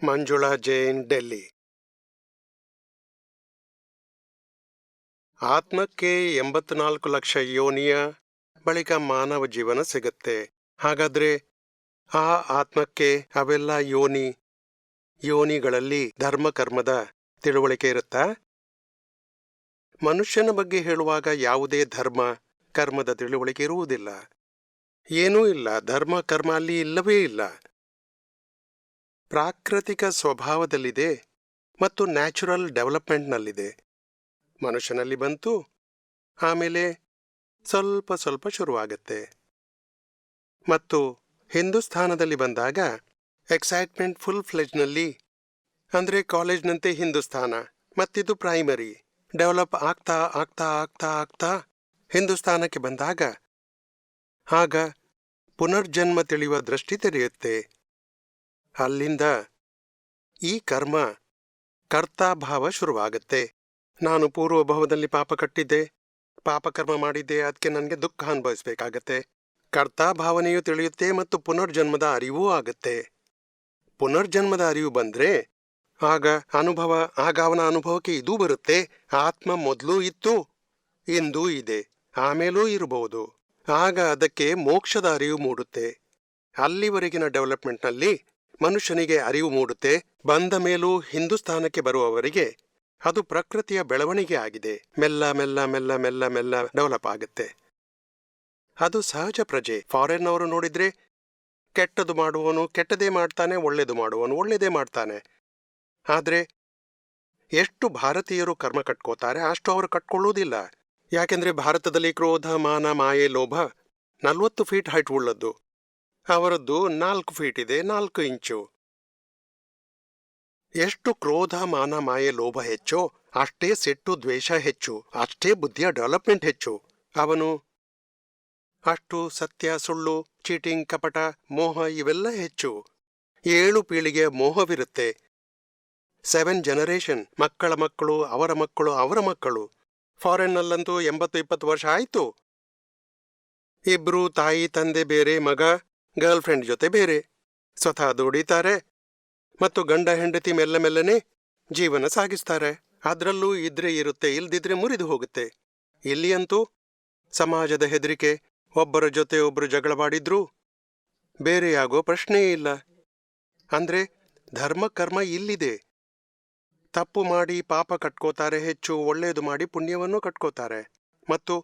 ಮಂಜುಳಾ ಜೈನ್, ಡೆಲ್ಲಿ. ಆತ್ಮಕ್ಕೆ 84 ಲಕ್ಷ ಯೋನಿಯ ಬಳಿಕ ಮಾನವ ಜೀವನ ಸಿಗುತ್ತೆ. ಹಾಗಾದ್ರೆ ಆ ಆತ್ಮಕ್ಕೆ ಅವೆಲ್ಲ ಯೋನಿಗಳಲ್ಲಿ ಧರ್ಮ ಕರ್ಮದ ತಿಳುವಳಿಕೆ ಇರುತ್ತಾ? ಮನುಷ್ಯನ ಬಗ್ಗೆ ಹೇಳುವಾಗ ಯಾವುದೇ ಧರ್ಮ ಕರ್ಮದ ತಿಳುವಳಿಕೆ ಇರುವುದಿಲ್ಲ. ಏನೂ ಇಲ್ಲ. ಧರ್ಮ ಕರ್ಮ ಅಲ್ಲಿ ಇಲ್ಲವೇ ಇಲ್ಲ. ಪ್ರಾಕೃತಿಕ ಸ್ವಭಾವದಲ್ಲಿದೆ ಮತ್ತು ನ್ಯಾಚುರಲ್ ಡೆವಲಪ್ಮೆಂಟ್ನಲ್ಲಿದೆ. ಮನುಷ್ಯನಲ್ಲಿ ಬಂತು, ಆಮೇಲೆ ಸ್ವಲ್ಪ ಸ್ವಲ್ಪ ಶುರುವಾಗತ್ತೆ. ಮತ್ತು ಹಿಂದೂಸ್ಥಾನದಲ್ಲಿ ಬಂದಾಗ ಎಕ್ಸೈಟ್ಮೆಂಟ್ ಫುಲ್ ಫ್ಲೆಜ್ನಲ್ಲಿ, ಅಂದರೆ ಕಾಲೇಜ್ನಂತೆ ಹಿಂದೂಸ್ಥಾನ, ಮತ್ತಿದು ಪ್ರೈಮರಿ. ಡೆವಲಪ್ ಆಗ್ತಾ ಆಗ್ತಾ ಆಗ್ತಾ ಆಗ್ತಾ ಹಿಂದೂಸ್ಥಾನಕ್ಕೆ ಬಂದಾಗ ಆಗ ಪುನರ್ಜನ್ಮ ತಿಳಿಯುವ ದೃಷ್ಟಿ ತೆರೆಯುತ್ತೆ. ಅಲ್ಲಿಂದ ಈ ಕರ್ತಾಭಾವ ಶುರುವಾಗುತ್ತೆ. ನಾನು ಪೂರ್ವಭಾವದಲ್ಲಿ ಪಾಪ ಕಟ್ಟಿದ್ದೆ, ಪಾಪಕರ್ಮ ಮಾಡಿದ್ದೆ, ಅದಕ್ಕೆ ನನಗೆ ದುಃಖ ಅನುಭವಿಸಬೇಕಾಗತ್ತೆ. ಕರ್ತಾಭಾವನೆಯೂ ತಿಳಿಯುತ್ತೆ ಮತ್ತು ಪುನರ್ಜನ್ಮದ ಅರಿವೂ ಆಗುತ್ತೆ. ಪುನರ್ಜನ್ಮದ ಅರಿವು ಬಂದ್ರೆ ಆಗ ಅವನ ಅನುಭವಕ್ಕೆ ಇದೂ ಬರುತ್ತೆ. ಆತ್ಮ ಮೊದಲೂ ಇತ್ತು, ಇಂದೂ ಇದೆ, ಆಮೇಲೂ ಇರಬಹುದು. ಆಗ ಅದಕ್ಕೆ ಮೋಕ್ಷದ ಅರಿವು ಮೂಡುತ್ತೆ. ಅಲ್ಲಿವರೆಗಿನ ಡೆವಲಪ್ಮೆಂಟ್ನಲ್ಲಿ ಮನುಷ್ಯನಿಗೆ ಅರಿವು ಮೂಡುತ್ತೆ. ಬಂದ ಮೇಲೂ ಹಿಂದೂಸ್ಥಾನಕ್ಕೆ ಬರುವವರಿಗೆ ಅದು ಪ್ರಕೃತಿಯ ಬೆಳವಣಿಗೆ ಆಗಿದೆ. ಮೆಲ್ಲ ಮೆಲ್ಲ ಮೆಲ್ಲ ಮೆಲ್ಲ ಮೆಲ್ಲ ಡೆವಲಪ್ ಆಗುತ್ತೆ. ಅದು ಸಹಜ ಪ್ರಜೆ. ಫಾರಿನ್ ಅವರು ನೋಡಿದ್ರೆ ಕೆಟ್ಟದು ಮಾಡುವವನು ಕೆಟ್ಟದೇ ಮಾಡ್ತಾನೆ, ಒಳ್ಳೇದು ಮಾಡುವವನು ಒಳ್ಳೇದೇ ಮಾಡ್ತಾನೆ. ಆದರೆ ಎಷ್ಟು ಭಾರತೀಯರು ಕರ್ಮ ಕಟ್ಕೋತಾರೆ ಅಷ್ಟು ಅವರು ಕಟ್ಕೊಳ್ಳುವುದಿಲ್ಲ. ಯಾಕೆಂದ್ರೆ ಭಾರತದಲ್ಲಿ ಕ್ರೋಧ, ಮಾನ, ಮಾಯೆ, ಲೋಭ 40 ಫೀಟ್ ಹೈಟ್ ಉಳ್ಳದ್ದು. ಅವರದ್ದು 4 ಫೀಟ್ ಇದೆ, 4 ಇಂಚು. ಎಷ್ಟು ಕ್ರೋಧ, ಮಾನ, ಮಾಯೆ, ಲೋಭ ಹೆಚ್ಚೋ ಅಷ್ಟೇ ಸಿಟ್ಟು, ದ್ವೇಷ ಹೆಚ್ಚು, ಅಷ್ಟೇ ಬುದ್ಧಿಯ ಡೆವಲಪ್ಮೆಂಟ್ ಹೆಚ್ಚು. ಅವನು ಅಷ್ಟು ಸತ್ಯ, ಸುಳ್ಳು, ಚೀಟಿಂಗ್, ಕಪಟ, ಮೋಹ ಇವೆಲ್ಲ ಹೆಚ್ಚು. 7 ಪೀಳಿಗೆಯ ಮೋಹವಿರುತ್ತೆ. 7 ಜನರೇಷನ್, ಮಕ್ಕಳ ಮಕ್ಕಳು, ಅವರ ಮಕ್ಕಳು, ಅವರ ಮಕ್ಕಳು. ಫಾರಿನ್ನಲ್ಲಂತೂ 80-20 ವರ್ಷ ಆಯ್ತು. ಇಬ್ರು ತಾಯಿ ತಂದೆ ಬೇರೆ, ಮಗ ಗರ್ಲ್ ಫ್ರೆಂಡ್ ಜೊತೆ ಬೇರೆ, ಸ್ವತಃ ದುಡಿತಾರೆ ಮತ್ತು ಗಂಡ ಹೆಂಡತಿ ಮೆಲ್ಲ ಮೆಲ್ಲನೆ ಜೀವನ ಸಾಗಿಸ್ತಾರೆ. ಅದರಲ್ಲೂ ಇದ್ರೆ ಇರುತ್ತೆ, ಇಲ್ದಿದ್ರೆ ಮುರಿದು ಹೋಗುತ್ತೆ. ಇಲ್ಲಿಯಂತೂ ಸಮಾಜದ ಹೆದರಿಕೆ, ಒಬ್ಬರ ಜೊತೆ ಒಬ್ಬರು ಜಗಳವಾಡಿದ್ರೂ ಬೇರೆಯಾಗೋ ಪ್ರಶ್ನೆಯೇ ಇಲ್ಲ. ಅಂದ್ರೆ ಧರ್ಮ ಕರ್ಮ ಇಲ್ಲಿದೆ. ತಪ್ಪು ಮಾಡಿ ಪಾಪ ಕಟ್ಕೋತಾರೆ ಹೆಚ್ಚು, ಒಳ್ಳೆಯದು ಮಾಡಿ ಪುಣ್ಯವನ್ನು ಕಟ್ಕೋತಾರೆ. ಮತ್ತು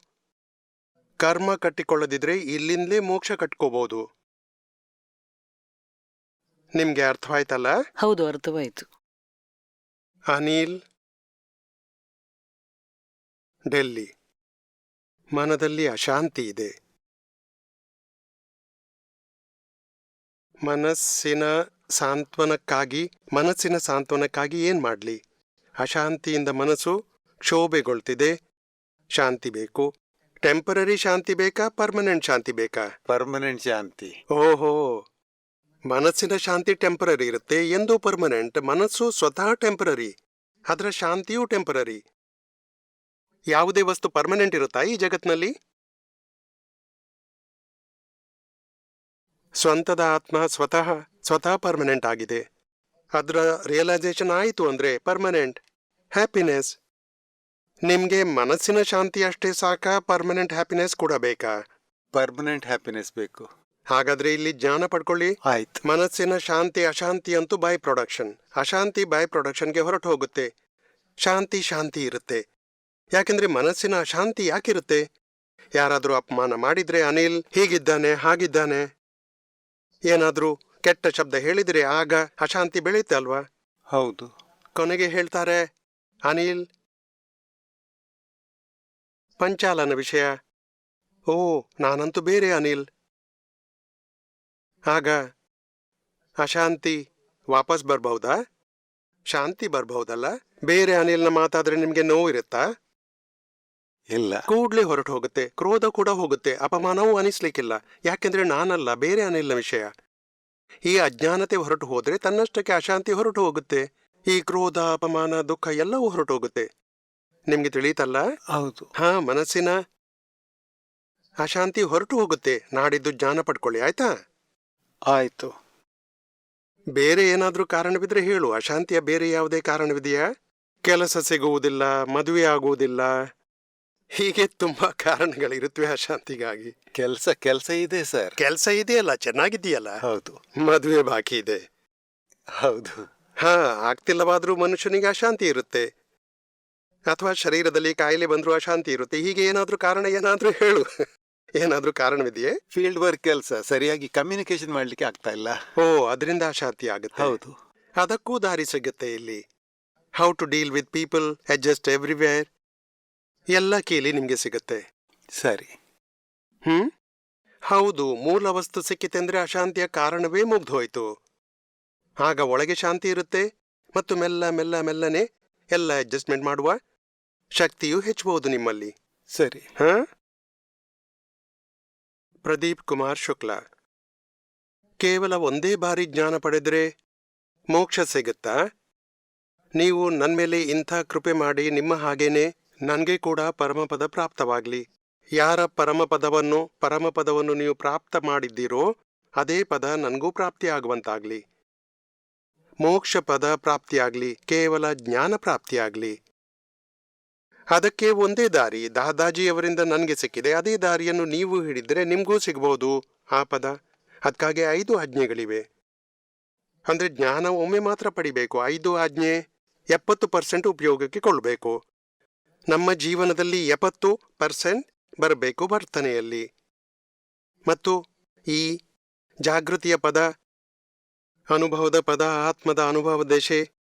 ಕರ್ಮ ಕಟ್ಟಿಕೊಳ್ಳದಿದ್ರೆ ಇಲ್ಲಿಂದಲೇ ಮೋಕ್ಷ ಕಟ್ಕೋಬಹುದು. ನಿಮ್ಗೆ ಅರ್ಥವಾಯ್ತಲ್ಲ? ಹೌದು, ಅರ್ಥವಾಯ್ತು. ಅನಿಲ್, ಡೆಲ್ಲಿ. ಮನದಲ್ಲಿ ಅಶಾಂತಿ ಇದೆ. ಮನಸ್ಸಿನ ಸಾಂತ್ವನಕ್ಕಾಗಿ ಏನ್ ಮಾಡ್ಲಿ? ಅಶಾಂತಿಯಿಂದ ಮನಸ್ಸು ಕ್ಷೋಭೆಗೊಳ್ತಿದೆ. ಶಾಂತಿ ಬೇಕು. ಟೆಂಪರರಿ ಶಾಂತಿ ಬೇಕಾ, ಪರ್ಮನೆಂಟ್ ಶಾಂತಿ ಬೇಕಾ? ಪರ್ಮನೆಂಟ್ ಶಾಂತಿ. ಓಹೋ, ಮನಸ್ಸಿನ ಶಾಂತಿ ಟೆಂಪರರಿ ಇರುತ್ತೆ, ಎಂದೂ ಪರ್ಮನೆಂಟ್. ಮನಸ್ಸು ಸ್ವತಃ ಟೆಂಪರರಿ, ಅದರ ಶಾಂತಿಯೂ ಟೆಂಪರರಿ. ಯಾವುದೇ ವಸ್ತು ಪರ್ಮನೆಂಟ್ ಇರುತ್ತಾ ಈ ಜಗತ್ನಲ್ಲಿ? ಸ್ವಂತದ ಆತ್ಮ ಸ್ವತಃ ಪರ್ಮನೆಂಟ್ ಆಗಿದೆ. ಅದರ ರಿಯಲೈಸೇಷನ್ ಆಯಿತು ಅಂದ್ರೆ ಪರ್ಮನೆಂಟ್ ಹ್ಯಾಪಿನೆಸ್. ನಿಮ್ಗೆ ಮನಸ್ಸಿನ ಶಾಂತಿ ಅಷ್ಟೇ ಸಾಕಾ, ಪರ್ಮನೆಂಟ್ ಹ್ಯಾಪಿನೆಸ್ ಕೂಡ ಬೇಕಾ? ಪರ್ಮನೆಂಟ್ ಹ್ಯಾಪಿನೆಸ್ ಬೇಕು. ಹಾಗಾದ್ರೆ ಇಲ್ಲಿ ಜ್ಞಾನ ಪಡ್ಕೊಳ್ಳಿ. ಆಯ್ತು. ಮನಸ್ಸಿನ ಶಾಂತಿ ಅಶಾಂತಿ ಅಂತೂ ಬೈ ಪ್ರೊಡಕ್ಷನ್. ಅಶಾಂತಿ ಬೈ ಪ್ರೊಡಕ್ಷನ್ಗೆ ಹೊರಟು ಹೋಗುತ್ತೆ. ಶಾಂತಿ ಇರುತ್ತೆ. ಯಾಕೆಂದ್ರೆ ಮನಸ್ಸಿನ ಅಶಾಂತಿ ಯಾಕಿರುತ್ತೆ? ಯಾರಾದ್ರೂ ಅಪಮಾನ ಮಾಡಿದ್ರೆ ಅನಿಲ್ ಹೀಗಿದ್ದಾನೆ ಹಾಗಿದ್ದಾನೆ, ಏನಾದ್ರೂ ಕೆಟ್ಟ ಶಬ್ದ ಹೇಳಿದ್ರೆ ಆಗ ಅಶಾಂತಿ ಬೆಳೆಯುತ್ತೆ ಅಲ್ವಾ? ಹೌದು. ಕೊನೆಗೆ ಹೇಳ್ತಾರೆ ಅನಿಲ್ ಪಂಚಾಲನ ವಿಷಯ. ಓ, ನಾನಂತೂ ಬೇರೆ ಅನಿಲ್. ಆಗ ಅಶಾಂತಿ ವಾಪಸ್ ಬರ್ಬಹುದಾ? ಶಾಂತಿ ಬರ್ಬಹುದಲ್ಲ? ಬೇರೆ ಅನಿಲ್ನ ಮಾತಾದ್ರೆ ನಿಮ್ಗೆ ನೋವು ಇರುತ್ತಾ? ಇಲ್ಲ. ಕೂಡ್ಲೆ ಹೊರಟು ಹೋಗುತ್ತೆ. ಕ್ರೋಧ ಕೂಡ ಹೋಗುತ್ತೆ. ಅಪಮಾನವೂ ಅನಿಸ್ಲಿಕ್ಕಿಲ್ಲ. ಯಾಕೆಂದ್ರೆ ನಾನಲ್ಲ, ಬೇರೆ ಅನಿಲ್ನ ವಿಷಯ. ಈ ಅಜ್ಞಾನತೆ ಹೊರಟು ಹೋದ್ರೆ ತನ್ನಷ್ಟಕ್ಕೆ ಅಶಾಂತಿ ಹೊರಟು ಹೋಗುತ್ತೆ. ಈ ಕ್ರೋಧ, ಅಪಮಾನ, ದುಃಖ ಎಲ್ಲವೂ ಹೊರಟು ಹೋಗುತ್ತೆ. ನಿಮ್ಗೆ ತಿಳಿಯುತ್ತಲ್ಲ? ಹೌದು. ಮನಸ್ಸಿನ ಅಶಾಂತಿ ಹೊರಟು ಹೋಗುತ್ತೆ. ನಾಡಿದ್ದು ಜ್ಞಾನ ಪಡ್ಕೊಳ್ಳಿ, ಆಯ್ತಾ? ಆಯ್ತು. ಬೇರೆ ಏನಾದ್ರೂ ಕಾರಣವಿದ್ರೆ ಹೇಳು. ಅಶಾಂತಿಯ ಬೇರೆ ಯಾವುದೇ ಕಾರಣವಿದೆಯಾ? ಕೆಲಸ ಸಿಗುವುದಿಲ್ಲ, ಮದುವೆ ಆಗುವುದಿಲ್ಲ, ಹೀಗೆ ತುಂಬಾ ಕಾರಣಗಳಿರುತ್ತವೆ ಅಶಾಂತಿಗಾಗಿ. ಕೆಲಸ ಇದೆ ಸರ್. ಕೆಲಸ ಇದೆಯಲ್ಲ, ಚೆನ್ನಾಗಿದೆಯಲ್ಲ, ಹೌದು. ಮದುವೆ ಬಾಕಿ ಇದೆ. ಹೌದು. ಹಾ, ಆಗ್ತಿಲ್ಲವಾದ್ರೂ ಮನುಷ್ಯನಿಗೆ ಅಶಾಂತಿ ಇರುತ್ತೆ, ಅಥವಾ ಶರೀರದಲ್ಲಿ ಕಾಯಿಲೆ ಬಂದ್ರೂ ಅಶಾಂತಿ ಇರುತ್ತೆ. ಹೀಗೆ ಏನಾದ್ರೂ ಕಾರಣ ಏನಾದ್ರೂ ಹೇಳು. ಏನಾದ್ರೂ ಕಾರಣವಿದೆಯೇ? ಫೀಲ್ಡ್ ವರ್ಕ್ ಕೆಲಸ, ಸರಿಯಾಗಿ ಕಮ್ಯುನಿಕೇಶನ್ ಮಾಡ್ಲಿಕ್ಕೆ ಆಗ್ತಾ ಇಲ್ಲ. ಓ, ಅದರಿಂದ ಅಶಾಂತಿ ಆಗುತ್ತೆ. ಹೌದು. ಅದಕ್ಕೂ ದಾರಿ ಸಿಗುತ್ತೆ ಇಲ್ಲಿ. How to deal with people, adjust everywhere, ಎಲ್ಲ ಕೀಲಿ ನಿಮ್ಗೆ ಸಿಗುತ್ತೆ. ಸರಿ. ಹೌದು, ಮೂಲ ವಸ್ತು ಸಿಕ್ಕಿತೆ ಅಂದ್ರೆ ಅಶಾಂತಿಯ ಕಾರಣವೇ ಮುಗ್ದೋಯ್ತು. ಆಗ ಒಳಗೆ ಶಾಂತಿ ಇರುತ್ತೆ, ಮತ್ತು ಮೆಲ್ಲ ಮೆಲ್ಲ ಮೆಲ್ಲನೆ ಎಲ್ಲ ಅಡ್ಜಸ್ಟ್ಮೆಂಟ್ ಮಾಡುವ ಶಕ್ತಿಯೂ ಹೆಚ್ಚಬಹುದು ನಿಮ್ಮಲ್ಲಿ. ಸರಿ. ಪ್ರದೀಪ್ ಕುಮಾರ್ ಶುಕ್ಲಾ. ಕೇವಲ ಒಂದೇ ಬಾರಿ ಜ್ಞಾನ ಪಡೆದ್ರೆ ಮೋಕ್ಷ ಸಿಗುತ್ತಾ? ನೀವು ನನ್ಮೇಲೆ ಇಂಥ ಕೃಪೆ ಮಾಡಿ ನಿಮ್ಮ ಹಾಗೇನೆ ನನಗೆ ಕೂಡ ಪರಮಪದ ಪ್ರಾಪ್ತವಾಗ್ಲಿ. ಯಾರ ಪರಮಪದವನ್ನು ನೀವು ಪ್ರಾಪ್ತ ಮಾಡಿದ್ದೀರೋ ಅದೇ ಪದ ನನಗೂ ಪ್ರಾಪ್ತಿಯಾಗುವಂತಾಗ್ಲಿ. ಮೋಕ್ಷ ಪದ ಪ್ರಾಪ್ತಿಯಾಗ್ಲಿ, ಕೇವಲ ಜ್ಞಾನ ಪ್ರಾಪ್ತಿಯಾಗ್ಲಿ. ಅದಕ್ಕೆ ಒಂದೇ ದಾರಿ, ದಾದಾಜಿಯವರಿಂದ ನನಗೆ ಸಿಕ್ಕಿದೆ. ಅದೇ ದಾರಿಯನ್ನು ನೀವು ಹಿಡಿದ್ರೆ ನಿಮಗೂ ಸಿಗ್ಬೋದು ಆ ಪದ. ಅದಕ್ಕಾಗಿ 5 ಆಜ್ಞೆಗಳಿವೆ. ಅಂದ್ರೆ ಜ್ಞಾನ ಒಮ್ಮೆ ಮಾತ್ರ ಪಡಿಬೇಕು. 5 ಆಜ್ಞೆ 70% ಉಪಯೋಗಕ್ಕೆ ಕೊಡಬೇಕು. ನಮ್ಮ ಜೀವನದಲ್ಲಿ 70% ಬರಬೇಕು ವರ್ತನೆಯಲ್ಲಿ. ಮತ್ತು ಈ ಜಾಗೃತಿಯ ಪದ, ಅನುಭವದ ಪದ, ಆತ್ಮದ ಅನುಭವ ದಶೆ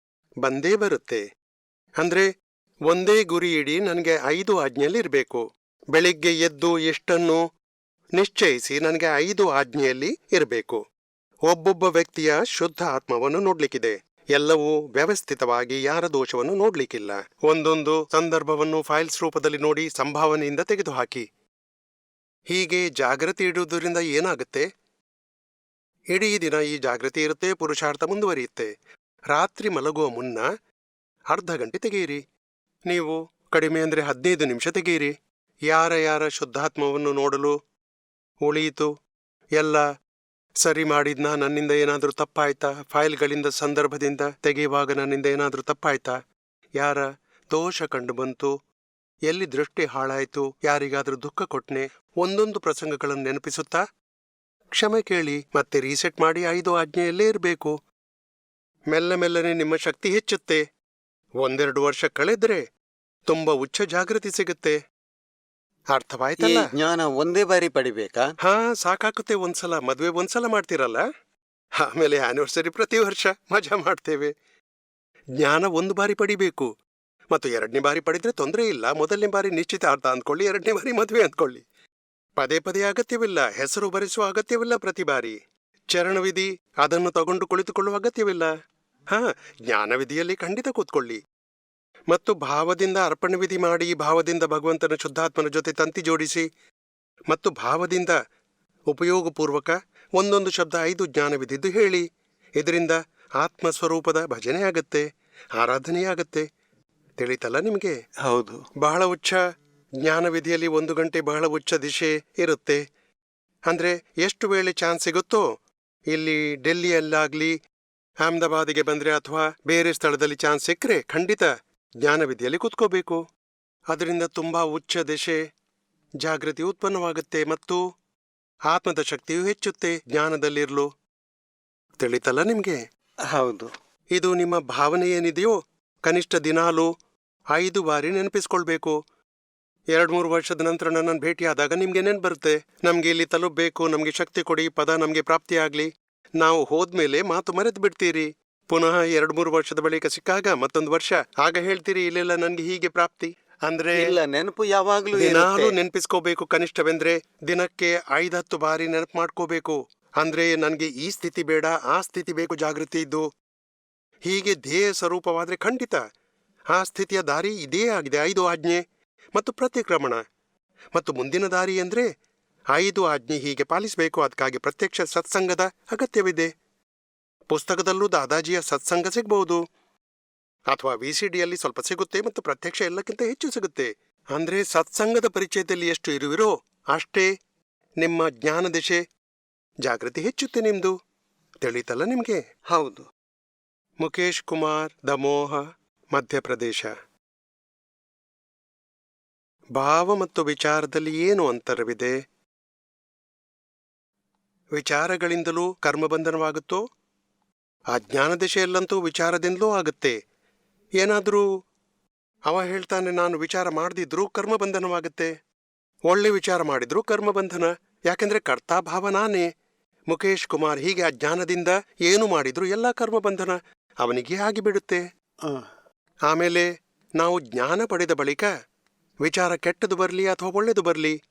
ಬಂದೇ ಬರುತ್ತೆ. ಅಂದ್ರೆ ಒಂದೇ ಗುರಿ ಇಡಿ ನನಗೆ 5 ಆಜ್ಞೆಯಲ್ಲಿ ಇರಬೇಕು. ಬೆಳಿಗ್ಗೆ ಎದ್ದು ಎಷ್ಟನ್ನು ನಿಶ್ಚಯಿಸಿ ನನಗೆ 5 ಆಜ್ಞೆಯಲ್ಲಿ ಇರಬೇಕು. ಒಬ್ಬೊಬ್ಬ ವ್ಯಕ್ತಿಯ ಶುದ್ಧ ಆತ್ಮವನ್ನು ನೋಡ್ಲಿಕ್ಕಿದೆ. ಎಲ್ಲವೂ ವ್ಯವಸ್ಥಿತವಾಗಿ, ಯಾರ ದೋಷವನ್ನು ನೋಡ್ಲಿಕ್ಕಿಲ್ಲ. ಒಂದೊಂದು ಸಂದರ್ಭವನ್ನು ಫೈಲ್ಸ್ ರೂಪದಲ್ಲಿ ನೋಡಿ ಸಂಭಾವನೆಯಿಂದ ತೆಗೆದುಹಾಕಿ. ಹೀಗೆ ಜಾಗೃತಿ ಇಡುವುದರಿಂದ ಏನಾಗುತ್ತೆ? ಇಡೀ ದಿನ ಈ ಜಾಗೃತಿ ಇರುತ್ತೆ, ಪುರುಷಾರ್ಥ ಮುಂದುವರಿಯುತ್ತೆ. ರಾತ್ರಿ ಮಲಗುವ ಮುನ್ನ ಅರ್ಧ ಗಂಟೆ ತೆಗೆಯಿರಿ. ನೀವು ಕಡಿಮೆ ಅಂದರೆ 15 ನಿಮಿಷ ತೆಗೆಯಿರಿ. ಯಾರ ಶುದ್ಧಾತ್ಮವನ್ನು ನೋಡಲು ಉಳಿಯಿತು, ಎಲ್ಲ ಸರಿ ಮಾಡಿದ್ನಾ, ನನ್ನಿಂದ ಏನಾದರೂ ತಪ್ಪಾಯ್ತಾ, ಫೈಲ್ಗಳಿಂದ ಸಂದರ್ಭದಿಂದ ತೆಗೆಯುವಾಗ ನನ್ನಿಂದ ಏನಾದರೂ ತಪ್ಪಾಯ್ತಾ, ಯಾರ ದೋಷ ಕಂಡು ಬಂತು, ಎಲ್ಲಿ ದೃಷ್ಟಿ ಹಾಳಾಯಿತು, ಯಾರಿಗಾದರೂ ದುಃಖ ಕೊಟ್ನೆ, ಒಂದೊಂದು ಪ್ರಸಂಗಗಳನ್ನು ನೆನಪಿಸುತ್ತಾ ಕ್ಷಮೆ ಕೇಳಿ, ಮತ್ತೆ ರೀಸೆಟ್ ಮಾಡಿ 5 ಆಜ್ಞೆಯಲ್ಲೇ ಇರಬೇಕು. ಮೆಲ್ಲ ಮೆಲ್ಲನೆ ನಿಮ್ಮ ಶಕ್ತಿ ಹೆಚ್ಚುತ್ತೆ. 1-2 ವರ್ಷ ಕಳೆದ್ರೆ ತುಂಬ ಉಚ್ಚ ಜಾಗೃತಿ ಸಿಗುತ್ತೆ. ಅರ್ಥವಾಯ್ತಲ್ಲ? ಜ್ಞಾನ ಒಂದೇ ಬಾರಿ ಪಡಿಬೇಕಾ? ಹಾ, ಸಾಕಾಗುತ್ತೆ. ಒಂದ್ಸಲ ಮದ್ವೆ ಒಂದ್ಸಲ ಮಾಡ್ತೀರಲ್ಲ, ಆಮೇಲೆ ಆನಿವರ್ಸರಿ ಪ್ರತಿ ವರ್ಷ ಮಜಾ ಮಾಡ್ತೇವೆ. ಜ್ಞಾನ 1 ಬಾರಿ ಪಡಿಬೇಕು. ಮತ್ತು 2ನೇ ಬಾರಿ ಪಡಿದ್ರೆ ತೊಂದರೆ ಇಲ್ಲ. 1ನೇ ಬಾರಿ ನಿಶ್ಚಿತಾರ್ಥ ಅಂದ್ಕೊಳ್ಳಿ, 2ನೇ ಬಾರಿ ಮದ್ವೆ ಅಂದ್ಕೊಳ್ಳಿ. ಪದೇ ಪದೇ ಅಗತ್ಯವಿಲ್ಲ. ಹೆಸರು ಬರೆಸುವ ಅಗತ್ಯವಿಲ್ಲ. ಪ್ರತಿ ಬಾರಿ ಚರಣವಿಧಿ ಅದನ್ನು ತಗೊಂಡು ಕುಳಿತುಕೊಳ್ಳುವ ಅಗತ್ಯವಿಲ್ಲ. ಜ್ಞಾನವಿಧಿಯಲ್ಲಿ ಖಂಡಿತ ಕೂತ್ಕೊಳ್ಳಿ. ಮತ್ತು ಭಾವದಿಂದ ಅರ್ಪಣೆ ವಿಧಿ ಮಾಡಿ, ಭಾವದಿಂದ ಭಗವಂತನ ಶುದ್ಧಾತ್ಮನ ಜೊತೆ ತಂತಿ ಜೋಡಿಸಿ, ಮತ್ತು ಭಾವದಿಂದ ಉಪಯೋಗಪೂರ್ವಕ ಒಂದೊಂದು ಶಬ್ದ 5 ಜ್ಞಾನವಿಧಿದ್ದು ಹೇಳಿ. ಇದರಿಂದ ಆತ್ಮಸ್ವರೂಪದ ಭಜನೆ ಆಗತ್ತೆ, ಆರಾಧನೆಯಾಗತ್ತೆ. ತಿಳಿತಲ್ಲ ನಿಮಗೆ? ಹೌದು. ಬಹಳ ಉಚ್ಚ ಜ್ಞಾನವಿಧಿಯಲ್ಲಿ 1 ಗಂಟೆ ಬಹಳ ಉಚ್ಚ ದಿಶೆ ಇರುತ್ತೆ. ಅಂದ್ರೆ ಎಷ್ಟು ವೇಳೆ ಚಾನ್ಸ್ ಸಿಗುತ್ತೋ, ಇಲ್ಲಿ ಡೆಲ್ಲಿಯಲ್ಲಾಗ್ಲಿ, ಅಹಮದಾಬಾದಿಗೆ ಬಂದ್ರೆ ಅಥವಾ ಬೇರೆ ಸ್ಥಳದಲ್ಲಿ ಚಾನ್ಸ್ ಸಿಕ್ಕರೆ ಖಂಡಿತ ಜ್ಞಾನವಿಧಿಯಲ್ಲಿ ಕೂತ್ಕೋಬೇಕು. ಅದರಿಂದ ತುಂಬಾ ಉಚ್ಚ ದಿಶೆ ಜಾಗೃತಿ ಉತ್ಪನ್ನವಾಗುತ್ತೆ ಮತ್ತು ಆತ್ಮದ ಶಕ್ತಿಯೂ ಹೆಚ್ಚುತ್ತೆ ಜ್ಞಾನದಲ್ಲಿರ್ಲು. ತಿಳಿತಲ್ಲ ನಿಮ್ಗೆ? ಹೌದು. ಇದು ನಿಮ್ಮ ಭಾವನೆ ಏನಿದೆಯೋ ಕನಿಷ್ಠ ದಿನಾಲು 5 ಬಾರಿ ನೆನಪಿಸ್ಕೊಳ್ಬೇಕು. 2-3 ವರ್ಷದ ನಂತರ ನನ್ನನ್ನು ಭೇಟಿಯಾದಾಗ ನಿಮ್ಗೆ ನೆನ್ಪು ಬರುತ್ತೆ, ನಮ್ಗೆ ಇಲ್ಲಿ ತಲುಪಬೇಕು, ನಮ್ಗೆ ಶಕ್ತಿ ಕೊಡಿ, ಪದ ನಮ್ಗೆ ಪ್ರಾಪ್ತಿಯಾಗ್ಲಿ. ನಾವು ಹೋದ್ಮೇಲೆ ಮಾತು ಮರೆತು ಬಿಡ್ತೀರಿ. ಪುನಃ 2-3 ವರ್ಷದ ಬಳಿಕ ಸಿಕ್ಕಾಗ ಮತ್ತೊಂದು ವರ್ಷ ಆಗ ಹೇಳ್ತೀರಿ, ಇಲ್ಲೆಲ್ಲ ನನ್ಗೆ ಹೀಗೆ ಪ್ರಾಪ್ತಿ. ಅಂದ್ರೆ ಇಲ್ಲ, ನೆನಪು ಯಾವಾಗ್ಲೂ ದಿನಾಲು ನೆನಪಿಸ್ಕೋಬೇಕು. ಕನಿಷ್ಠವೆಂದ್ರೆ ದಿನಕ್ಕೆ 5-10 ಬಾರಿ ನೆನಪು ಮಾಡ್ಕೋಬೇಕು. ಅಂದ್ರೆ ನನ್ಗೆ ಈ ಸ್ಥಿತಿ ಬೇಡ, ಆ ಸ್ಥಿತಿ ಬೇಕು ಜಾಗೃತಿ ಇದ್ದು. ಹೀಗೆ ಧ್ಯೇಯ ಸ್ವರೂಪವಾದ್ರೆ ಖಂಡಿತ ಆ ಸ್ಥಿತಿಯ ದಾರಿ ಇದೇ ಆಗಿದೆ. 5 ಆಜ್ಞೆ ಮತ್ತು ಪ್ರತಿಕ್ರಮಣ. ಮತ್ತು ಮುಂದಿನ ದಾರಿ ಅಂದ್ರೆ 5 ಆಜ್ಞೆ ಹೀಗೆ ಪಾಲಿಸಬೇಕು. ಅದಕ್ಕಾಗಿ ಪ್ರತ್ಯಕ್ಷ ಸತ್ಸಂಗದ ಅಗತ್ಯವಿದೆ. ಪುಸ್ತಕದಲ್ಲೂ ದಾದಾಜಿಯ ಸತ್ಸಂಗ ಸಿಗಬಹುದು, ಅಥವಾ VCDಯಲ್ಲಿ ಸ್ವಲ್ಪ ಸಿಗುತ್ತೆ, ಮತ್ತು ಪ್ರತ್ಯಕ್ಷ ಎಲ್ಲಕ್ಕಿಂತ ಹೆಚ್ಚು ಸಿಗುತ್ತೆ. ಅಂದ್ರೆ ಸತ್ಸಂಗದ ಪರಿಚಯದಲ್ಲಿ ಎಷ್ಟು ಇರುವಿರೋ ಅಷ್ಟೇ ನಿಮ್ಮ ಜ್ಞಾನ ದಿಶೆ ಜಾಗೃತಿ ಹೆಚ್ಚುತ್ತೆ ನಿಮ್ದು. ತಿಳಿತಲ್ಲ ನಿಮ್ಗೆ? ಹೌದು. ಮುಕೇಶ್ ಕುಮಾರ್, ದಮೋಹ, ಮಧ್ಯಪ್ರದೇಶ. ಭಾವ ಮತ್ತು ವಿಚಾರದಲ್ಲಿ ಏನು ಅಂತರವಿದೆ? ವಿಚಾರಗಳಿಂದಲೂ ಕರ್ಮಬಂಧನವಾಗುತ್ತೋ? ಅಜ್ಞಾನ ದಿಶೆಯಲ್ಲಂತೂ ವಿಚಾರದಿಂದಲೂ ಆಗುತ್ತೆ. ಏನಾದರೂ ಅವ ಹೇಳ್ತಾನೆ, ನಾನು ವಿಚಾರ ಮಾಡದಿದ್ರೂ ಕರ್ಮಬಂಧನವಾಗುತ್ತೆ, ಒಳ್ಳೆ ವಿಚಾರ ಮಾಡಿದ್ರೂ ಕರ್ಮಬಂಧನ, ಯಾಕೆಂದ್ರೆ ಕರ್ತಾಭಾವ ನಾನೇ. ಮುಕೇಶ್ ಕುಮಾರ್ ಹೀಗೆ ಅಜ್ಞಾನದಿಂದ ಏನು ಮಾಡಿದ್ರು ಎಲ್ಲ ಕರ್ಮಬಂಧನ ಅವನಿಗೆ ಆಗಿಬಿಡುತ್ತೆ. ಆಮೇಲೆ ನಾವು ಜ್ಞಾನ ಪಡೆದ ಬಳಿಕ ವಿಚಾರ ಕೆಟ್ಟದು ಬರಲಿ ಅಥವಾ ಒಳ್ಳೆದು ಬರಲಿ,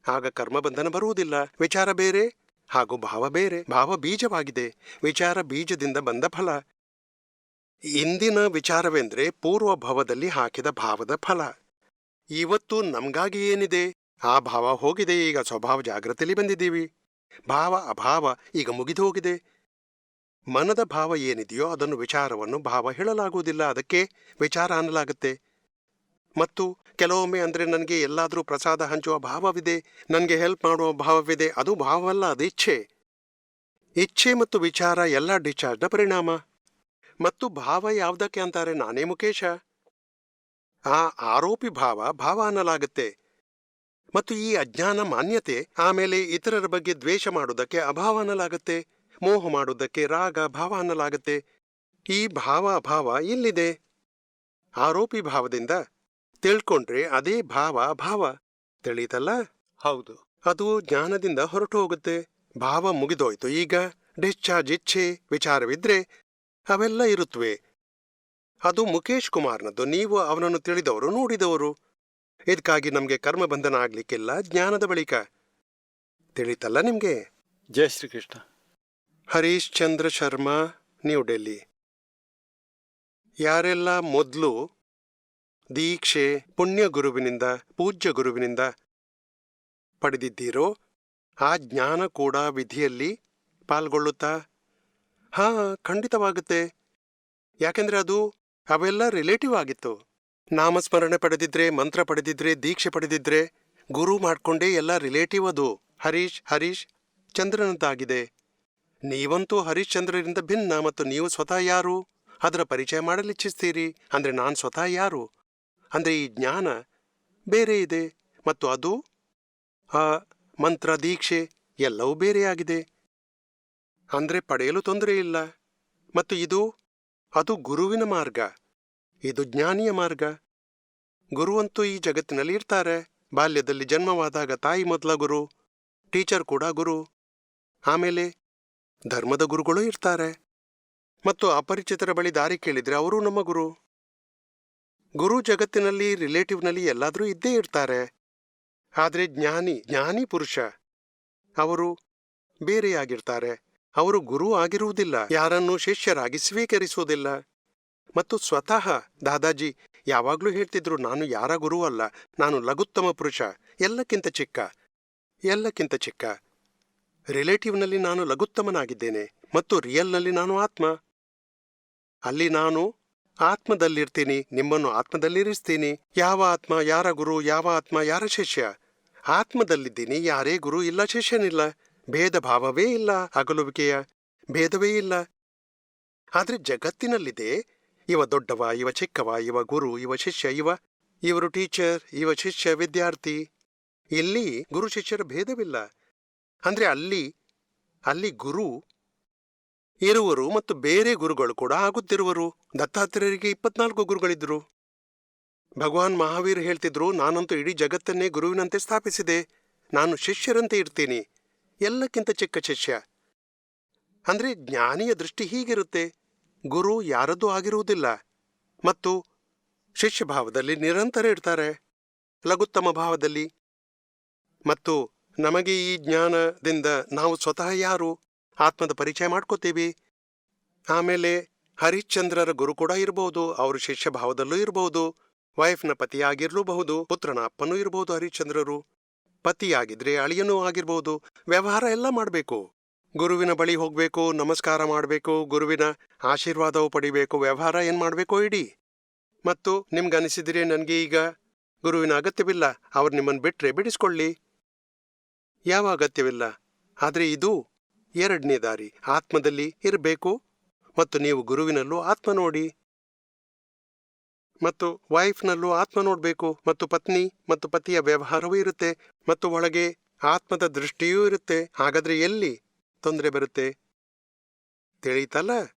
ಆಗ ಕರ್ಮಬಂಧನ ಬರುವುದಿಲ್ಲ. ವಿಚಾರ ಬೇರೆ ಹಾಗೂ ಭಾವ ಬೇರೆ. ಭಾವ ಬೀಜವಾಗಿದೆ, ವಿಚಾರ ಬೀಜದಿಂದ ಬಂದ ಫಲ. ಇಂದಿನ ವಿಚಾರವೆಂದ್ರೆ ಪೂರ್ವ ಭಾವದಲ್ಲಿ ಹಾಕಿದ ಭಾವದ ಫಲ. ಇವತ್ತು ನಮ್ಗಾಗಿ ಏನಿದೆ, ಆ ಭಾವ ಹೋಗಿದೆ, ಈಗ ಸ್ವಭಾವ ಜಾಗೃತಿಯಲ್ಲಿ ಬಂದಿದ್ದೀವಿ. ಭಾವ ಅಭಾವ ಈಗ ಮುಗಿದು ಹೋಗಿದೆ. ಮನದ ಭಾವ ಏನಿದೆಯೋ ಅದನ್ನು ವಿಚಾರವನ್ನು ಭಾವ ಹೇಳಲಾಗುವುದಿಲ್ಲ, ಅದಕ್ಕೆ ವಿಚಾರ ಅನ್ನಲಾಗುತ್ತೆ. ಮತ್ತು ಕೆಲವೊಮ್ಮೆ ಅಂದರೆ ನನಗೆ ಎಲ್ಲಾದರೂ ಪ್ರಸಾದ ಹಂಚುವ ಭಾವವಿದೆ, ನನಗೆ ಹೆಲ್ಪ್ ಮಾಡುವ ಭಾವವಿದೆ, ಅದು ಭಾವವಲ್ಲ, ಅದು ಇಚ್ಛೆ. ಇಚ್ಛೆ ಮತ್ತು ವಿಚಾರ ಎಲ್ಲ ಡಿಸ್ಚಾರ್ಜ್ನ ಪರಿಣಾಮ. ಮತ್ತು ಭಾವ ಯಾವುದಕ್ಕೆ ಅಂತಾರೆ? ನಾನೇ ಮುಕೇಶ. ಆ ಆರೋಪಿ ಭಾವ ಭಾವ ಅನ್ನಲಾಗುತ್ತೆ. ಮತ್ತು ಈ ಅಜ್ಞಾನ ಮಾನ್ಯತೆ, ಆಮೇಲೆ ಇತರರ ಬಗ್ಗೆ ದ್ವೇಷ ಮಾಡುವುದಕ್ಕೆ ಅಭಾವ ಅನ್ನಲಾಗುತ್ತೆ, ಮೋಹ ಮಾಡುವುದಕ್ಕೆ ರಾಗ ಭಾವ ಅನ್ನಲಾಗುತ್ತೆ. ಈ ಭಾವ ಅಭಾವ ಇಲ್ಲಿದೆ. ಆರೋಪಿ ಭಾವದಿಂದ ತಿಳ್ಕೊಂಡ್ರೆ ಅದೇ ಭಾವ ಅಭಾವ. ತಿಳಿತಲ್ಲ? ಹೌದು. ಅದು ಜ್ಞಾನದಿಂದ ಹೊರಟು ಹೋಗುತ್ತೆ. ಭಾವ ಮುಗಿದೋಯ್ತು, ಈಗ ಡಿಸ್ಚಾರ್ಜ್ ಇಚ್ಛೆ ವಿಚಾರವಿದ್ರೆ ಅವೆಲ್ಲ ಇರುತ್ತವೆ. ಅದು ಮುಕೇಶ್ ಕುಮಾರ್ನದ್ದು. ನೀವು ಅವನನ್ನು ತಿಳಿದವರು, ನೋಡಿದವರು. ಇದಕ್ಕಾಗಿ ನಮಗೆ ಕರ್ಮಬಂಧನ ಆಗ್ಲಿಕ್ಕಿಲ್ಲ ಜ್ಞಾನದ ಬಳಿಕ. ತಿಳಿತಲ್ಲ ನಿಮ್ಗೆ? ಜೈ ಶ್ರೀಕೃಷ್ಣ. ಹರೀಶ್ ಚಂದ್ರ ಶರ್ಮಾ, ನ್ಯೂ ಡೆಲ್ಲಿ. ಯಾರೆಲ್ಲ ಮೊದಲು ದೀಕ್ಷೆ ಪುಣ್ಯ ಗುರುವಿನಿಂದ, ಪೂಜ್ಯ ಗುರುವಿನಿಂದ ಪಡೆದಿದ್ದೀರೋ ಆ ಜ್ಞಾನ ಕೂಡ ವಿಧಿಯಲ್ಲಿ ಪಾಲ್ಗೊಳ್ಳುತ್ತಾ? ಹಾ, ಖಂಡಿತವಾಗುತ್ತೆ. ಯಾಕೆಂದ್ರೆ ಅದು ಅವೆಲ್ಲ ರಿಲೇಟಿವ್ ಆಗಿತ್ತು. ನಾಮಸ್ಮರಣೆ ಪಡೆದಿದ್ರೆ, ಮಂತ್ರ ಪಡೆದಿದ್ರೆ, ದೀಕ್ಷೆ ಪಡೆದಿದ್ರೆ, ಗುರು ಮಾಡ್ಕೊಂಡೇ ಎಲ್ಲ ರಿಲೇಟಿವ್. ಅದು ಹರೀಶ್ ಚಂದ್ರನದ್ದಾಗಿದೆ. ನೀವಂತೂ ಹರೀಶ್ ಚಂದ್ರರಿಂದ ಭಿನ್ನ. ಮತ್ತು ನೀವು ಸ್ವತಃ ಯಾರು ಅದರ ಪರಿಚಯ ಮಾಡಲಿಚ್ಛಿಸ್ತೀರಿ. ಅಂದ್ರೆ ನಾನು ಸ್ವತಃ ಯಾರು ಅಂದ್ರೆ ಈ ಜ್ಞಾನ ಬೇರೆ ಇದೆ, ಮತ್ತು ಅದು ಆ ಮಂತ್ರ ದೀಕ್ಷೆ ಎಲ್ಲವೂ ಬೇರೆಯಾಗಿದೆ. ಅಂದ್ರೆ ಪಡೆಯಲು ತೊಂದರೆ ಇಲ್ಲ. ಮತ್ತು ಅದು ಗುರುವಿನ ಮಾರ್ಗ, ಇದು ಜ್ಞಾನಿಯ ಮಾರ್ಗ. ಗುರುವಂತೂ ಈ ಜಗತ್ತಿನಲ್ಲಿ ಇರ್ತಾರೆ. ಬಾಲ್ಯದಲ್ಲಿ ಜನ್ಮವಾದಾಗ ತಾಯಿ ಮೊದಲ ಗುರು, ಟೀಚರ್ ಕೂಡ ಗುರು. ಆಮೇಲೆ ಧರ್ಮದ ಗುರುಗಳು ಇರ್ತಾರೆ. ಮತ್ತು ಅಪರಿಚಿತರ ಬಳಿ ದಾರಿ ಕೇಳಿದ್ರೆ ಅವರು ನಮ್ಮ ಗುರು. ಗುರು ಜಗತ್ತಿನಲ್ಲಿ ರಿಲೇಟಿವ್ನಲ್ಲಿ ಎಲ್ಲಾದರೂ ಇದ್ದೇ ಇರ್ತಾರೆ. ಆದರೆ ಜ್ಞಾನಿ ಪುರುಷ ಅವರು ಬೇರೆಯಾಗಿರ್ತಾರೆ. ಅವರು ಗುರು ಆಗಿರುವುದಿಲ್ಲ, ಯಾರನ್ನೂ ಶಿಷ್ಯರಾಗಿ ಸ್ವೀಕರಿಸುವುದಿಲ್ಲ. ಮತ್ತು ಸ್ವತಃ ದಾದಾಜಿ ಯಾವಾಗಲೂ ಹೇಳ್ತಿದ್ರು, ನಾನು ಯಾರ ಗುರು ಅಲ್ಲ, ನಾನು ಲಘುತ್ತಮ ಪುರುಷ, ಎಲ್ಲಕ್ಕಿಂತ ಚಿಕ್ಕ. ರಿಲೇಟಿವ್ನಲ್ಲಿ ನಾನು ಲಘುತ್ತಮನಾಗಿದ್ದೇನೆ, ಮತ್ತು ರಿಯಲ್ನಲ್ಲಿ ನಾನು ಆತ್ಮ. ಅಲ್ಲಿ ನಾನು ಆತ್ಮದಲ್ಲಿರ್ತೀನಿ, ನಿಮ್ಮನ್ನು ಆತ್ಮದಲ್ಲಿರಿಸ್ತೀನಿ. ಯಾವ ಆತ್ಮ ಯಾರ ಗುರು, ಯಾವ ಆತ್ಮ ಯಾರ ಶಿಷ್ಯ? ಆತ್ಮದಲ್ಲಿದ್ದೀನಿ, ಯಾರೇ ಗುರು ಇಲ್ಲ, ಶಿಷ್ಯನಿಲ್ಲ. ಭೇದ ಭಾವವೇ ಇಲ್ಲ, ಅಗಲುವಿಕೆಯ ಭೇದವೇ ಇಲ್ಲ. ಆದ್ರೆ ಜಗತ್ತಿನಲ್ಲಿದೆ, ಇವ ದೊಡ್ಡವ, ಇವ ಚಿಕ್ಕವ, ಇವ ಗುರು, ಇವ ಶಿಷ್ಯ, ಇವರು ಟೀಚರ್, ಇವ ಶಿಷ್ಯ ವಿದ್ಯಾರ್ಥಿ. ಇಲ್ಲಿ ಗುರು ಶಿಷ್ಯರ ಭೇದವಿಲ್ಲ. ಅಂದ್ರೆ ಅಲ್ಲಿ ಗುರು ಇರುವರು ಮತ್ತು ಬೇರೆ ಗುರುಗಳು ಕೂಡ ಆಗುತ್ತಿರುವರು. ದತ್ತಾತ್ರೇಯರಿಗೆ 24 ಗುರುಗಳಿದ್ರು. ಭಗವಾನ್ ಮಹಾವೀರ್ ಹೇಳ್ತಿದ್ರು, ನಾನಂತೂ ಇಡೀ ಜಗತ್ತನ್ನೇ ಗುರುವಿನಂತೆ ಸ್ಥಾಪಿಸಿದೆ, ನಾನು ಶಿಷ್ಯರಂತೆ ಇರ್ತೀನಿ, ಎಲ್ಲಕ್ಕಿಂತ ಚಿಕ್ಕ ಶಿಷ್ಯ. ಅಂದ್ರೆ ಜ್ಞಾನಿಯ ದೃಷ್ಟಿ ಹೀಗಿರುತ್ತೆ. ಗುರು ಯಾರದ್ದೂ ಆಗಿರುವುದಿಲ್ಲ, ಮತ್ತು ಶಿಷ್ಯ ಭಾವದಲ್ಲಿ ನಿರಂತರ ಇರ್ತಾರೆ, ಲಘುತ್ತಮ ಭಾವದಲ್ಲಿ. ಮತ್ತು ನಮಗೆ ಈ ಜ್ಞಾನದಿಂದ ನಾವು ಸ್ವತಃ ಯಾರು ಆತ್ಮದ ಪರಿಚಯ ಮಾಡ್ಕೋತೀವಿ. ಆಮೇಲೆ ಹರಿಶ್ಚಂದ್ರರ ಗುರು ಕೂಡ ಇರಬಹುದು, ಅವರು ಶಿಷ್ಯ ಭಾವದಲ್ಲೂ ಇರಬಹುದು. ವೈಫ್ನ ಪತಿಯಾಗಿರ್ಲೂಬಹುದು, ಪುತ್ರನ ಅಪ್ಪನೂ ಇರಬಹುದು. ಹರಿಶ್ಚಂದ್ರರು ಪತಿಯಾಗಿದ್ರೆ ಅಳಿಯನೂ ಆಗಿರ್ಬೋದು. ವ್ಯವಹಾರ ಎಲ್ಲ ಮಾಡಬೇಕು, ಗುರುವಿನ ಬಳಿ ಹೋಗ್ಬೇಕು, ನಮಸ್ಕಾರ ಮಾಡಬೇಕು, ಗುರುವಿನ ಆಶೀರ್ವಾದವು ಪಡಿಬೇಕು. ವ್ಯವಹಾರ ಏನ್ ಮಾಡಬೇಕೋ ಇಡೀ. ಮತ್ತು ನಿಮ್ಗನಿಸಿದ್ರೆ ನನಗೆ ಈಗ ಗುರುವಿನ ಅಗತ್ಯವಿಲ್ಲ, ಅವ್ರು ನಿಮ್ಮನ್ನು ಬಿಟ್ರೆ ಬಿಡಿಸ್ಕೊಳ್ಳಿ, ಯಾವ ಅಗತ್ಯವಿಲ್ಲ. ಆದರೆ ಇದು ಎರಡನೇ ದಾರಿ ಆತ್ಮದಲ್ಲಿ ಇರಬೇಕು, ಮತ್ತು ನೀವು ಗುರುವಿನಲ್ಲೂ ಆತ್ಮ ನೋಡಿ, ಮತ್ತು ವೈಫ್ನಲ್ಲೂ ಆತ್ಮ ನೋಡಬೇಕು, ಮತ್ತು ಪತ್ನಿ ಮತ್ತು ಪತಿಯ ವ್ಯವಹಾರವೂ ಇರುತ್ತೆ, ಮತ್ತು ಒಳಗೆ ಆತ್ಮದ ದೃಷ್ಟಿಯೂ ಇರುತ್ತೆ. ಹಾಗಾದ್ರೆ ಎಲ್ಲಿ ತೊಂದರೆ ಬರುತ್ತೆ? ತಿಳಿತಲ್ಲ?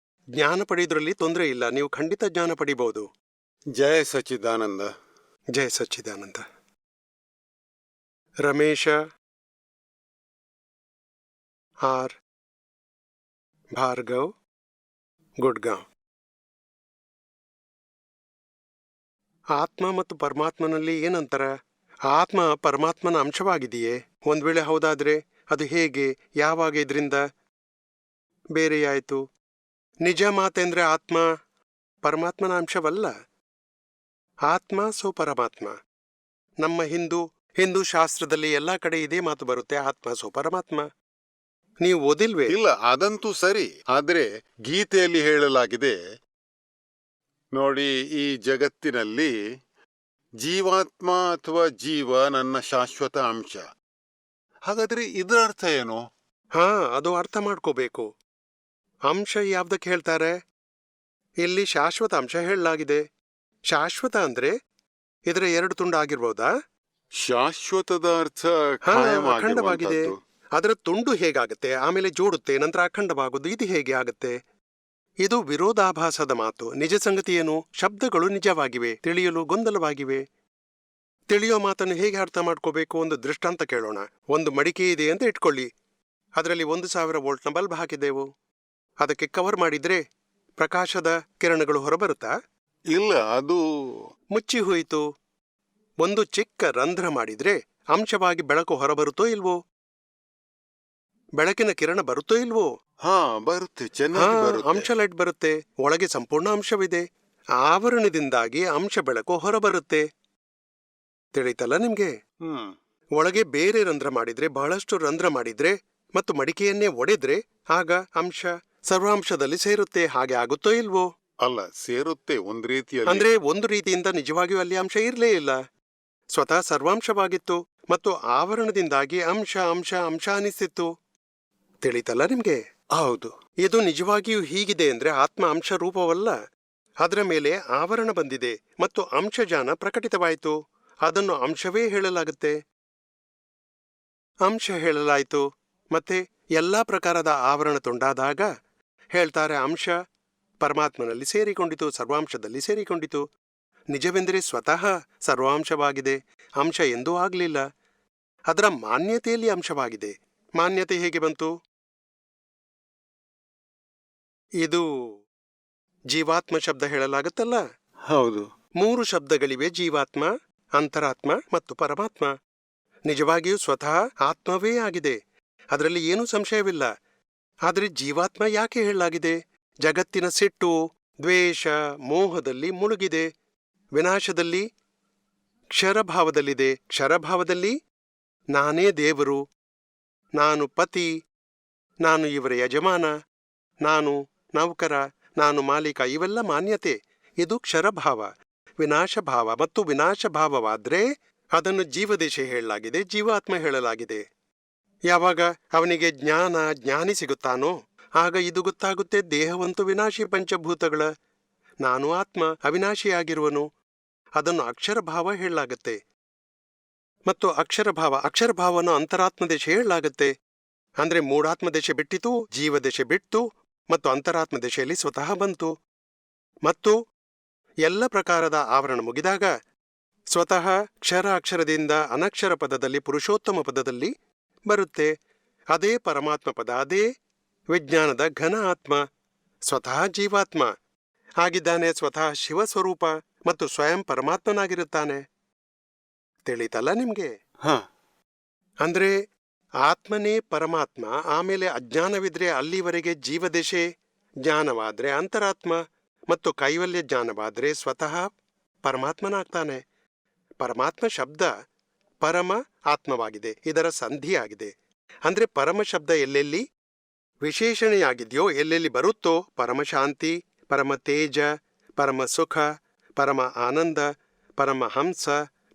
ಜ್ಞಾನ ಪಡೆಯೋದ್ರಲ್ಲಿ ತೊಂದರೆ ಇಲ್ಲ, ನೀವು ಖಂಡಿತ ಜ್ಞಾನ ಪಡಿಬಹುದು. ಜಯ ಸಚ್ಚಿದಾನಂದ. ಜಯ ಸಚ್ಚಿದಾನಂದ. ರಮೇಶ ಆರ್ ಭಾರ್ಗವ್, ಗುಡ್ಗಾಂವ್. ಆತ್ಮ ಮತ್ತು ಪರಮಾತ್ಮನಲ್ಲಿ ಏನಂತರ? ಆತ್ಮ ಪರಮಾತ್ಮನ ಅಂಶವಾಗಿದೆಯೇ? ಒಂದ್ ವೇಳೆ ಹೌದಾದ್ರೆ ಅದು ಹೇಗೆ, ಯಾವಾಗ ಇದರಿಂದ ಬೇರೆಯಾಯಿತು? ನಿಜ ಮಾತೆಂದ್ರೆ ಆತ್ಮ ಪರಮಾತ್ಮನ ಅಂಶವಲ್ಲ. ಆತ್ಮ ಸೋ ಪರಮಾತ್ಮ. ನಮ್ಮ ಹಿಂದೂ ಶಾಸ್ತ್ರದಲ್ಲಿ ಎಲ್ಲಾ ಕಡೆ ಇದೇ ಮಾತು ಬರುತ್ತೆ, ಆತ್ಮ ಸೋ ಪರಮಾತ್ಮ. ನೀವು ಓದಿಲ್ವೇ? ಇಲ್ಲ, ಅದಂತೂ ಸರಿ. ಆದ್ರೆ ಗೀತೆಯಲ್ಲಿ ಹೇಳಲಾಗಿದೆ ನೋಡಿ, ಈ ಜಗತ್ತಿನಲ್ಲಿ ಜೀವಾತ್ಮ ಅಥವಾ ಜೀವ ನನ್ನ ಶಾಶ್ವತ ಅಂಶ. ಹಾಗಾದ್ರೆ ಇದರ ಅರ್ಥ ಏನು? ಹಾ, ಅದು ಅರ್ಥ ಮಾಡ್ಕೋಬೇಕು. ಅಂಶ ಯಾವ್ದಕ್ಕೆ ಹೇಳ್ತಾರೆ? ಇಲ್ಲಿ ಶಾಶ್ವತ ಅಂಶ ಹೇಳಲಾಗಿದೆ. ಶಾಶ್ವತ ಅಂದ್ರೆ ಇದರ ಎರಡು ತುಂಡು ಆಗಿರ್ಬೋದಾ? ಶಾಶ್ವತದ ಅರ್ಥ ಹಾ, ಕಾಯಂ ಅಖಂಡವಾಗಿದೆ. ಆಗಿರುವಂತದ್ದು. ಅದರ ತುಂಡು ಹೇಗಾಗುತ್ತೆ, ಆಮೇಲೆ ಜೋಡುತ್ತೆ, ನಂತರ ಅಖಂಡವಾಗೋದು, ಇದು ಹೇಗೆ ಆಗುತ್ತೆ? ಇದು ವಿರೋಧಾಭಾಸದ ಮಾತು. ನಿಜ ಸಂಗತಿ ಏನು? ಶಬ್ದಗಳು ನಿಜವಾಗಿವೆ, ತಿಳಿಯಲು ಗೊಂದಲವಾಗಿವೆ. ತಿಳಿಯೋ ಮಾತನ್ನು ಹೇಗೆ ಅರ್ಥ ಮಾಡ್ಕೋಬೇಕು? ಒಂದು ದೃಷ್ಟಾಂತ ಕೇಳೋಣ. ಒಂದು ಮಡಿಕೆ ಇದೆ ಅಂತ ಇಟ್ಕೊಳ್ಳಿ. ಅದರಲ್ಲಿ 1000 ವೋಲ್ಟ್ನ ಬಲ್ಬ್ ಹಾಕಿದೆವು. ಅದಕ್ಕೆ ಕವರ್ ಮಾಡಿದ್ರೆ ಪ್ರಕಾಶದ ಕಿರಣಗಳು ಹೊರಬರುತ್ತಾ? ಇಲ್ಲ, ಅದು ಮುಚ್ಚಿ ಹೋಯಿತು. ಒಂದು ಚಿಕ್ಕ ರಂಧ್ರ ಮಾಡಿದ್ರೆ ಅಂಶವಾಗಿ ಬೆಳಕು ಹೊರಬರುತ್ತೋ ಇಲ್ವೋ? ಬೆಳಕಿನ ಕಿರಣ ಬರುತ್ತೋ ಇಲ್ವೋ? ಹಾ ಬರುತ್ತೆ, ಹಾ, ಚೆನ್ನಾಗಿ ಬರುತ್ತೆ. ಅಂಶ ಲೈಟ್ ಬರುತ್ತೆ. ಒಳಗೆ ಸಂಪೂರ್ಣ ಅಂಶವಿದೆ. ಆವರಣದಿಂದಾಗಿ ಅಂಶ ಬೆಳಕು ಹೊರಬರುತ್ತೆ. ತಿಳಿತಲ್ಲ ನಿಮ್ಗೆ? ಹ್ಮ್ ಒಳಗೆ ಬೇರೆ ರಂಧ್ರ ಮಾಡಿದ್ರೆ, ಬಹಳಷ್ಟು ರಂಧ್ರ ಮಾಡಿದ್ರೆ ಮತ್ತು ಮಡಿಕೆಯನ್ನೇ ಒಡೆದ್ರೆ ಆಗ ಅಂಶ ಸರ್ವಾಂಶದಲ್ಲಿ ಸೇರುತ್ತೆ. ಹಾಗೆ ಆಗುತ್ತೋ ಇಲ್ವೋ? ಅಲ್ಲ, ಸೇರುತ್ತೆ ಒಂದ್ ರೀತಿಯಲ್ಲಿ. ಅಂದ್ರೆ ಒಂದು ರೀತಿಯಿಂದ ನಿಜವಾಗಿಯೂ ಅಲ್ಲಿ ಅಂಶ ಇರಲೇ ಇಲ್ಲ, ಸ್ವತಃ ಸರ್ವಾಂಶವಾಗಿತ್ತು, ಮತ್ತು ಆವರಣದಿಂದಾಗಿ ಅಂಶ ಅಂಶ ಅಂಶ ಅನಿಸ್ತಿತ್ತು. ತಿಳಿತಲ್ಲ ನಿಮ್ಗೆ? ಹೌದು. ಇದು ನಿಜವಾಗಿಯೂ ಹೀಗಿದೆ ಅಂದ್ರೆ ಆತ್ಮ ಅಂಶ ರೂಪವಲ್ಲ, ಅದರ ಮೇಲೆ ಆವರಣ ಬಂದಿದೆ ಮತ್ತು ಅಂಶಜಾನ ಪ್ರಕಟಿತವಾಯಿತು. ಅದನ್ನು ಅಂಶವೇ ಹೇಳಲಾಗುತ್ತೆ. ಅಂಶ ಹೇಳಲಾಯಿತು. ಮತ್ತೆ ಎಲ್ಲಾ ಪ್ರಕಾರದ ಆವರಣ ತುಂಡಾದಾಗ ಹೇಳ್ತಾರೆ ಅಂಶ ಪರಮಾತ್ಮನಲ್ಲಿ ಸೇರಿಕೊಂಡಿತು, ಸರ್ವಾಂಶದಲ್ಲಿ ಸೇರಿಕೊಂಡಿತು. ನಿಜವೆಂದರೆ ಸ್ವತಃ ಸರ್ವಾಂಶವಾಗಿದೆ, ಅಂಶ ಎಂದೂ ಆಗಲಿಲ್ಲ. ಅದರ ಮಾನ್ಯತೆಯಲ್ಲಿ ಅಂಶವಾಗಿದೆ. ಮಾನ್ಯತೆ ಹೇಗೆ ಬಂತು? ಇದು ಜೀವಾತ್ಮ ಶಬ್ದ ಹೇಳಲಾಗುತ್ತಲ್ಲ. ಹೌದು. 3 ಶಬ್ದಗಳಿವೆ: ಜೀವಾತ್ಮ, ಅಂತರಾತ್ಮ ಮತ್ತು ಪರಮಾತ್ಮ. ನಿಜವಾಗಿಯೂ ಸ್ವತಃ ಆತ್ಮವೇ ಆಗಿದೆ, ಅದರಲ್ಲಿ ಏನೂ ಸಂಶಯವಿಲ್ಲ. ಆದರೆ ಜೀವಾತ್ಮ ಯಾಕೆ ಹೇಳಲಾಗಿದೆ? ಜಗತ್ತಿನ ಸಿಟ್ಟು, ದ್ವೇಷ, ಮೋಹದಲ್ಲಿ ಮುಳುಗಿದೆ. ವಿನಾಶದಲ್ಲಿ ಕ್ಷರಭಾವದಲ್ಲಿದೆ. ಕ್ಷರಭಾವದಲ್ಲಿ ನಾನೇ ದೇವರು, ನಾನು ಪತಿ, ನಾನು ಇವರ ಯಜಮಾನ, ನಾನು ನೌಕರ, ನಾನು ಮಾಲೀಕ, ಇವೆಲ್ಲ ಮಾನ್ಯತೆ. ಇದು ಕ್ಷರಭಾವ. ವಿನಾಶಭಾವ ಮತ್ತು ವಿನಾಶಭಾವವಾದ್ರೆ ಅದನ್ನು ಜೀವದೇಶ ಹೇಳಲಾಗಿದೆ, ಜೀವಾತ್ಮ ಹೇಳಲಾಗಿದೆ. ಯಾವಾಗ ಅವನಿಗೆ ಜ್ಞಾನಿ ಸಿಗುತ್ತಾನೋ ಆಗ ಇದು ಗೊತ್ತಾಗುತ್ತೆ, ದೇಹವಂತೂ ವಿನಾಶಿ ಪಂಚಭೂತಗಳ, ನಾನು ಆತ್ಮ ಅವಿನಾಶಿಯಾಗಿರುವನು. ಅದನ್ನು ಅಕ್ಷರಭಾವ ಹೇಳಲಾಗತ್ತೆ. ಮತ್ತು ಅಕ್ಷರಭಾವವನ್ನು ಅಂತರಾತ್ಮದೇಶ ಹೇಳಲಾಗತ್ತೆ. ಅಂದ್ರೆ ಮೂಢಾತ್ಮದೇಶ ಬಿಟ್ಟಿತು, ಜೀವದೇಶ ಬಿಟ್ಟು ಮತ್ತು ಅಂತರಾತ್ಮ ದೇಶದಲ್ಲಿ ಸ್ವತಃ ಬಂತು. ಮತ್ತು ಎಲ್ಲ ಪ್ರಕಾರದ ಆವರಣ ಮುಗಿದಾಗ ಸ್ವತಃ ಅಕ್ಷರದಿಂದ ಅನಕ್ಷರ ಪದದಲ್ಲಿ ಪುರುಷೋತ್ತಮ ಪದದಲ್ಲಿ ಬರುತ್ತೆ. ಅದೇ ಪರಮಾತ್ಮ ಪದ, ಅದೇ ವಿಜ್ಞಾನದ ಘನ ಆತ್ಮ, ಸ್ವತಃ ಜೀವಾತ್ಮ ಆಗಿದ್ದಾನೆ, ಸ್ವತಃ ಶಿವಸ್ವರೂಪ ಮತ್ತು ಸ್ವಯಂ ಪರಮಾತ್ಮನಾಗಿರುತ್ತಾನೆ. ತಿಳಿತಲ್ಲ ನಿಮ್ಗೆ? ಅಂದ್ರೆ ಆತ್ಮನೇ ಪರಮಾತ್ಮ, ಆಮೇಲೆ ಅಜ್ಞಾನವಿದ್ರೆ ಅಲ್ಲಿವರೆಗೆ ಜೀವದಶೆ, ಜ್ಞಾನವಾದ್ರೆ ಅಂತರಾತ್ಮ ಮತ್ತು ಕೈವಲ್ಯ ಜ್ಞಾನವಾದ್ರೆ ಸ್ವತಃ ಪರಮಾತ್ಮನಾಗ್ತಾನೆ. ಪರಮಾತ್ಮ ಶಬ್ದ ಪರಮ ಆತ್ಮವಾಗಿದೆ, ಇದರ ಸಂಧಿಯಾಗಿದೆ. ಅಂದ್ರೆ ಪರಮ ಶಬ್ದ ಎಲ್ಲೆಲ್ಲಿ ವಿಶೇಷಣೆಯಾಗಿದೆಯೋ, ಎಲ್ಲೆಲ್ಲಿ ಬರುತ್ತೋ, ಪರಮಶಾಂತಿ, ಪರಮ ತೇಜ, ಪರಮ ಸುಖ, ಪರಮ ಆನಂದ, ಪರಮ ಹಂಸ,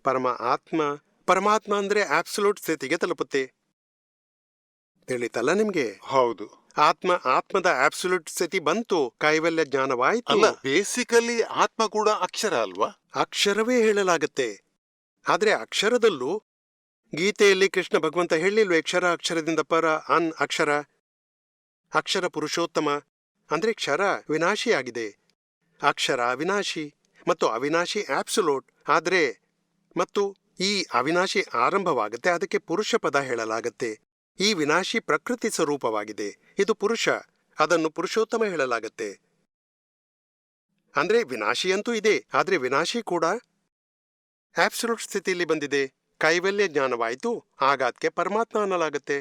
ಪರಮ ಆತ್ಮ. ಪರಮಾತ್ಮ ಅಂದ್ರೆ ಆಬ್ಸಲ್ಯೂಟ್ ಸ್ಥಿತಿಗೆ ತಲುಪುತ್ತೆ. ತಿಳಿತಲ್ಲ ನಿಮ್ಗೆ? ಹೌದು. ಆತ್ಮದ ಆಬ್ಸಲ್ಯೂಟ್ ಸ್ಥಿತಿ ಬಂತು, ಕೈವಲ್ಯ ಜ್ಞಾನವಾಯ್ತು. ಅಲ್ಲ, ಬೇಸಿಕಲಿ ಆತ್ಮ ಕೂಡ ಅಕ್ಷರ ಅಲ್ವಾ? ಅಕ್ಷರವೇ ಹೇಳಲಾಗತ್ತೆ. ಆದ್ರೆ ಅಕ್ಷರದಲ್ಲೂ ಗೀತೆಯಲ್ಲಿ ಕೃಷ್ಣ ಭಗವಂತ ಹೇಳಿಲ್ವೇ, ಅಕ್ಷರದಿಂದ ಪರ ಅಕ್ಷರ, ಅಕ್ಷರ ಪುರುಷೋತ್ತಮ. ಅಂದ್ರೆ ಕ್ಷರ ವಿನಾಶಿಯಾಗಿದೆ, ಅಕ್ಷರ ಅವಿನಾಶಿ, ಮತ್ತು ಅವಿನಾಶಿ ಆಬ್ಸಲ್ಯೂಟ್. ಆದ್ರೆ ಮತ್ತು ಈ ಅವಿನಾಶಿ ಆರಂಭವಾಗುತ್ತೆ, ಅದಕ್ಕೆ ಪುರುಷ ಪದ ಹೇಳಲಾಗತ್ತೆ. ಈ ವಿನಾಶಿ ಪ್ರಕೃತಿ ಸ್ವರೂಪವಾಗಿದೆ, ಇದು ಪುರುಷ, ಅದನ್ನು ಪುರುಷೋತ್ತಮ ಹೇಳಲಾಗತ್ತೆ. ಅಂದ್ರೆ ವಿನಾಶಿಯಂತೂ ಇದೆ, ಆದ್ರೆ ವಿನಾಶಿ ಕೂಡ ಆಬ್ಸಲ್ಯೂಟ್ ಸ್ಥಿತಿಯಲ್ಲಿ ಬಂದಿದೆ, ಕೈವಲ್ಯ ಜ್ಞಾನವಾಯಿತು, ಆಗ ಅದಕ್ಕೆ ಪರಮಾತ್ಮ ಅನ್ನಲಾಗತ್ತೆ.